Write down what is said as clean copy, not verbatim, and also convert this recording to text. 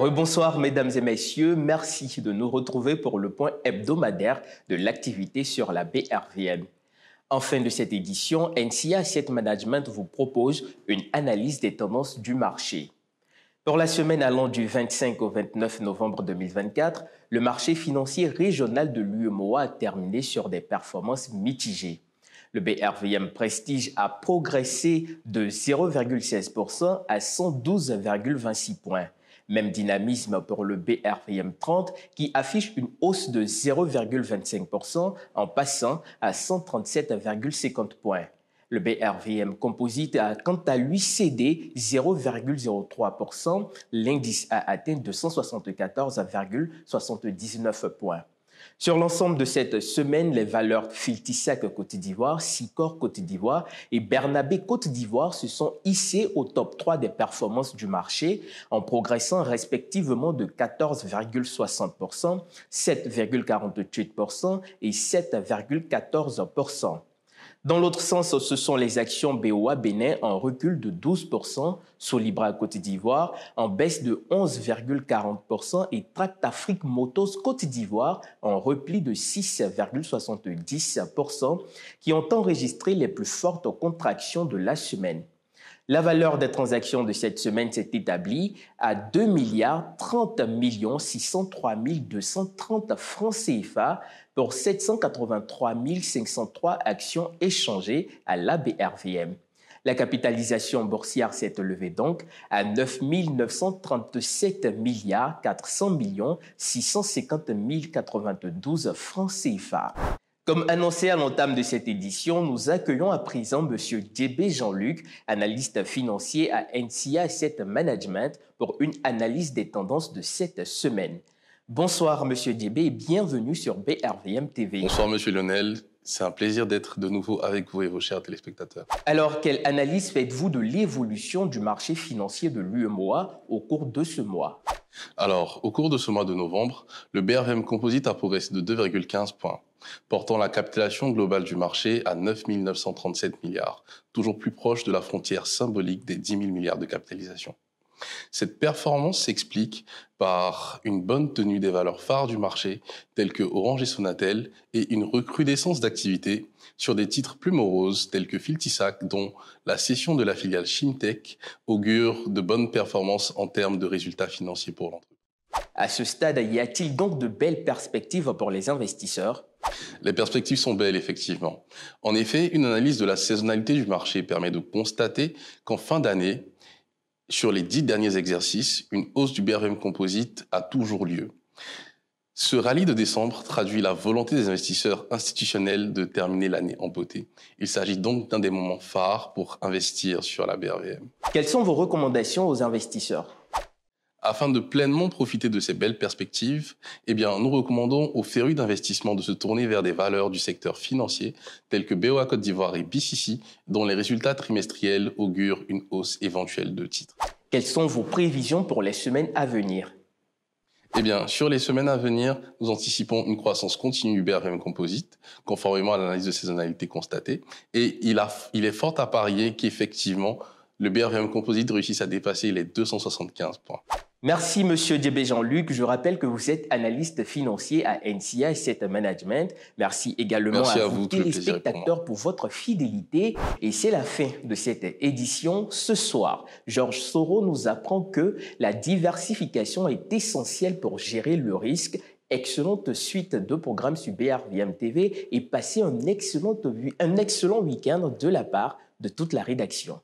Rebonsoir mesdames et messieurs, merci de nous retrouver pour le point hebdomadaire de l'activité sur la BRVM. En fin de cette édition, NCA Asset Management vous propose une analyse des tendances du marché. Pour la semaine allant du 25 au 29 novembre 2024, le marché financier régional de l'UEMOA a terminé sur des performances mitigées. Le BRVM Prestige a progressé de 0,16% à 112,26 points. Même dynamisme pour le BRVM 30 qui affiche une hausse de 0,25% en passant à 137,50 points. Le BRVM Composite a quant à lui cédé 0,03%. L'indice a atteint 274,79 points. Sur l'ensemble de cette semaine, les valeurs Filtisac Côte d'Ivoire, Sicor Côte d'Ivoire et Bernabé Côte d'Ivoire se sont hissées au top 3 des performances du marché en progressant respectivement de 14,60%, 7,48% et 7,14%. Dans l'autre sens, ce sont les actions BOA Bénin en recul de 12%, Solibra Côte d'Ivoire en baisse de 11,40% et Tract Afrique Motors Côte d'Ivoire en repli de 6,70% qui ont enregistré les plus fortes contractions de la semaine. La valeur des transactions de cette semaine s'est établie à 2 30 603 230 francs CFA pour 783 503 actions échangées à la BRVM. La capitalisation boursière s'est élevée donc à 9 937 400 650 092 francs CFA. Comme annoncé à l'entame de cette édition, nous accueillons à présent M. Djébé Jean-Luc, analyste financier à NCA Asset Management, pour une analyse des tendances de cette semaine. Bonsoir M. Djébé et bienvenue sur BRVM TV. Bonsoir M. Lionel, c'est un plaisir d'être de nouveau avec vous et vos chers téléspectateurs. Alors, quelle analyse faites-vous de l'évolution du marché financier de l'UEMOA au cours de ce mois? Alors, au cours de ce mois de novembre, le BRVM Composite a progressé de 2,15 points, portant la capitalisation globale du marché à 9 937 milliards, toujours plus proche de la frontière symbolique des 10 000 milliards de capitalisation. Cette performance s'explique par une bonne tenue des valeurs phares du marché, telles que Orange et Sonatel, et une recrudescence d'activité sur des titres plus moroses, tels que Filtisac, dont la cession de la filiale Chimtech augure de bonnes performances en termes de résultats financiers pour l'entreprise. À ce stade, y a-t-il donc de belles perspectives pour les investisseurs? Les perspectives sont belles, effectivement. En effet, une analyse de la saisonnalité du marché permet de constater qu'en fin d'année, sur les 10 derniers exercices, une hausse du BRVM Composite a toujours lieu. Ce rallye de décembre traduit la volonté des investisseurs institutionnels de terminer l'année en beauté. Il s'agit donc d'un des moments phares pour investir sur la BRVM. Quelles sont vos recommandations aux investisseurs? Afin de pleinement profiter de ces belles perspectives, nous recommandons aux férus d'investissement de se tourner vers des valeurs du secteur financier telles que BOA Côte d'Ivoire et BCC, dont les résultats trimestriels augurent une hausse éventuelle de titres. Quelles sont vos prévisions pour les semaines à venir? Sur les semaines à venir, nous anticipons une croissance continue du BRVM Composite, conformément à l'analyse de saisonnalité constatée, et il est fort à parier qu'effectivement, le BRVM Composite réussisse à dépasser les 275 points. Merci M. Djébé Jean-Luc. Je rappelle que vous êtes analyste financier à NCA Asset Management. Merci également à vous téléspectateurs pour votre fidélité. Et c'est la fin de cette édition. Ce soir, Georges Soro nous apprend que la diversification est essentielle pour gérer le risque. Excellente suite de programmes sur BRVM TV et passez un excellent week-end de la part de toute la rédaction.